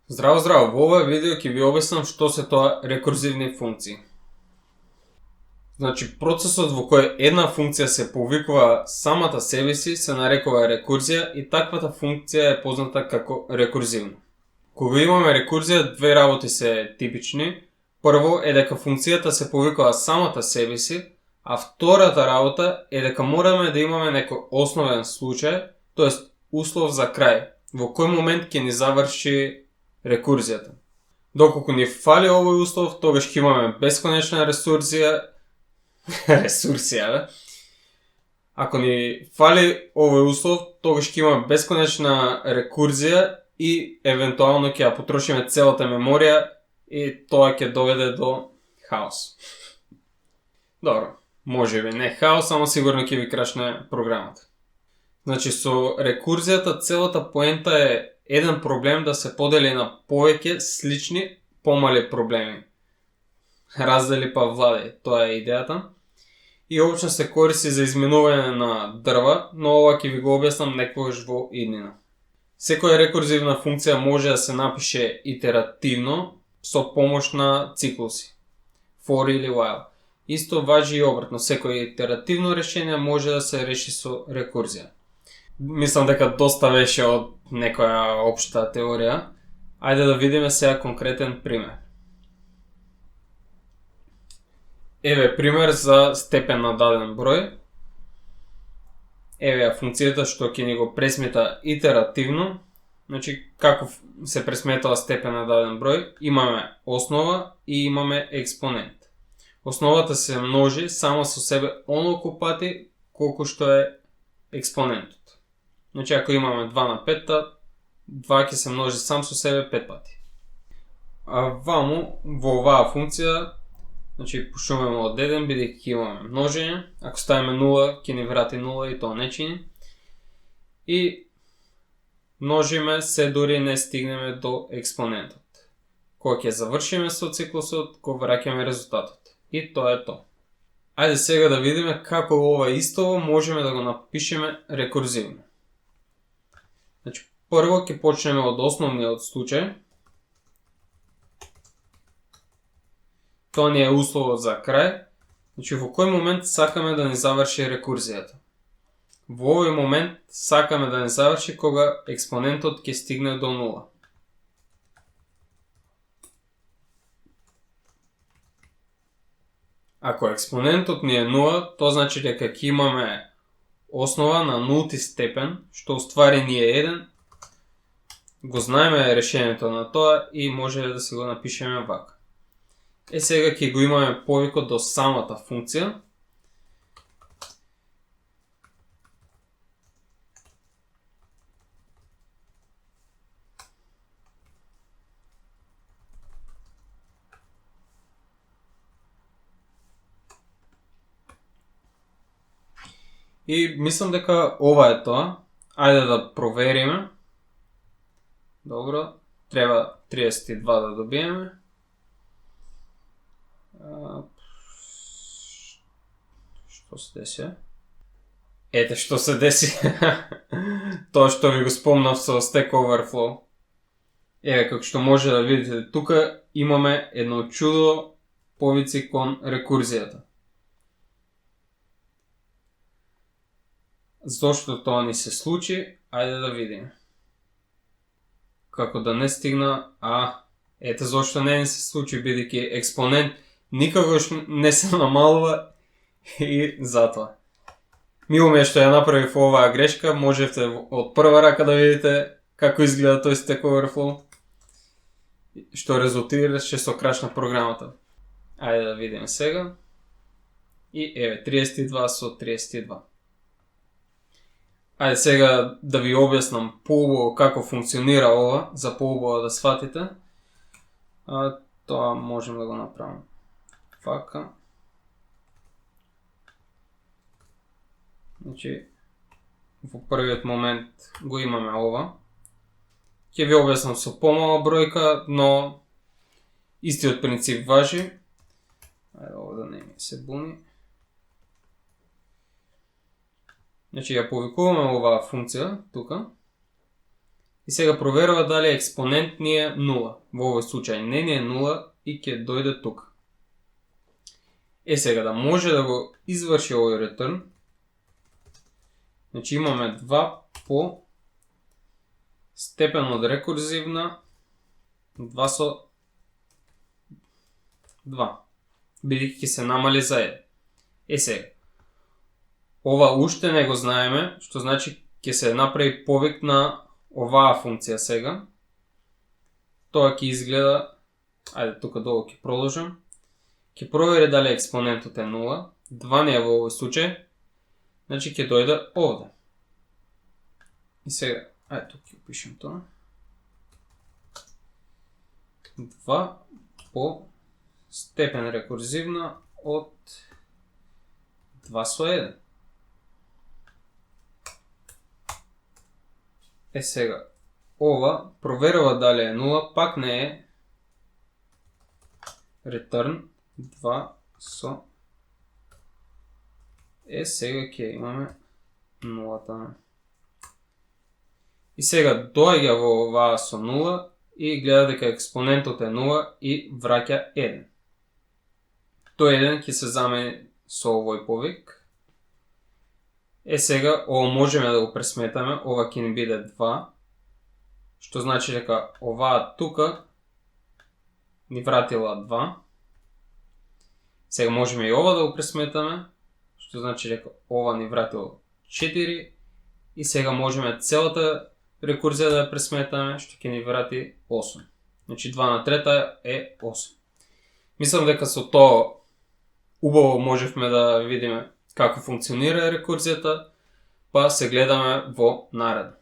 Здраво, здраво! Во овој видео ќе ви обяснам што се тоа рекурзивни функции. Значи, процесот во кој една функција се повикува самата себе си се нарекува рекурзија и таквата функција е позната како рекурзивна. Кога имаме рекурзија, две работи се типични. Прво е дека функцијата се повикува самата себе си, а втората работа е дека мораме да имаме некој основен случај, тоест услов за крај, во кој момент ќе ни заврши рекурзијата. Доколку ни фали овој услов, тогаш ќе имаме бесконечна ресурсија. Ако ни фали овој услов, тогаш ќе имаме бесконечна рекурзија и евентуално ќе ја потрошиме целата меморија и тоа ќе доведе до хаос. Добро, може би не хаос, ама сигурно ќе ви крашне програмата. Значи, со рекурзијата целата поента е еден проблем да се подели на повеќе слични, помали проблеми. Раздели па влади, тоа е идејата. И обично се користи за изменување на дрва, но ова ќе ви го објаснам некогаш во иднина. Секоја рекурзивна функција може да се напише итеративно со помош на циклуси, for или while. Исто важи и обратно, секој итеративно решение може да се реши со рекурзија. Мислам дека доста беше од некоја општа теорија. Ајде да видиме сега конкретен пример. Еве пример за степен на даден број. Еве функцијата што ќе ни го пресмета итеративно. Значи, како се пресметала степен на даден број, имаме основа и имаме експонент. Основата се множи само со себе онолку пати колку што е експонентот. Значи, ако имаме 2 на 5, 2 ќе се множи сам со себе 5 пати. А ваму, во оваа функција, значи, пушуваме од 1, бидејќи ќе имаме множење. Ако ставиме 0, ќе ни врати 0 и тоа не чини. И множиме се дори не стигнеме до експонентот. Кога ќе завршиме со циклусот, го враќаме резултатот. И тоа е тоа. Ајде сега да видиме како ова истово можеме да го напишеме рекурзивно. Значи, прво ќе почнеме од основниот случај. Тоа ни е условот за крај. Значи, во кој момент сакаме да ни заврши рекурзијата? Во овој момент сакаме да ни заврши кога експонентот ќе стигне до 0. Ако експонентот ни е 0, тоа значи дека ќе имаме основа на нулти степен, што уствари ни е 1. Го знаеме решението на тоа и може да си го напишеме вака. Сега ќе го имаме повикот до самата функција. И мислам дека ова е тоа. Ајде да провериме. Добро, треба 32 да добиеме. Што се деси? Ете што се деси. Тоа што ви го спомнав со Stack Overflow. Еве, како што може да видите тука, имаме едно чудо повици кон рекурзијата. Зошто тоа ни се случи? Ајде да видиме. Како да не стигна, ете зошто не ни се случи, бидејќи експонент никогаш не се намалува и затоа. Мило ми е што ја направив оваа грешка, можете од прва рака да видите како изгледа тој Stack Overflow, што резултираше со краш на програмата. Ајде да видиме сега. И еве, 32 со 32. Ајде сега да ви објаснам поубаво како функционира ова, за поубаво да сватите. Тоа можем да го направим вака. Значи, во првиот момент го имаме ова. Ќе ви објаснам со помала бројка, но истиот принцип важи. Ајде ова да не ми се буни. Значи, ја повикуваме оваа функција тука И сега проверува дали експонент ни е 0. Во овој случај не ни е 0 и ќе дојде тука. Сега да може да го изврши овој return, значи имаме 2 по степен од рекурзивна 2 со 2, бидејќи ќе се намали за 1. Сега, ова уште не го знаеме, што значи ќе се направи повик на оваа функција сега. Тоа ќе изгледа, ајде тука долу ќе продолжам, ќе провери дали експонентот е 0, 2 не е во овој случај, значи ќе дојде овде. И сега, ајде тук ќе опишем тоа. 2 по степен рекурзивна од 2 со 1. Сега, ова проверува дали е 0, пак не е return 2 со сега ќе имаме 0. И сега доаѓа во оваа со 0 и гледа дека експонентот е 0 и враќа 1. Тој 1 ќе се замени со овој повик. Сега ово можеме да го пресметаме, ова ќе ни биде 2, што значи дека оваа тука ни вратила 2. Сега можеме и ова да го пресметаме, што значи дека ова ни вратило 4 и сега можеме целата рекурзија да ја пресметаме, што ќе ни врати 8. Значи 2 на трета е 8. Мислам дека со тоа убаво можевме да видиме како функционира рекурзијата, па се гледаме во наредно.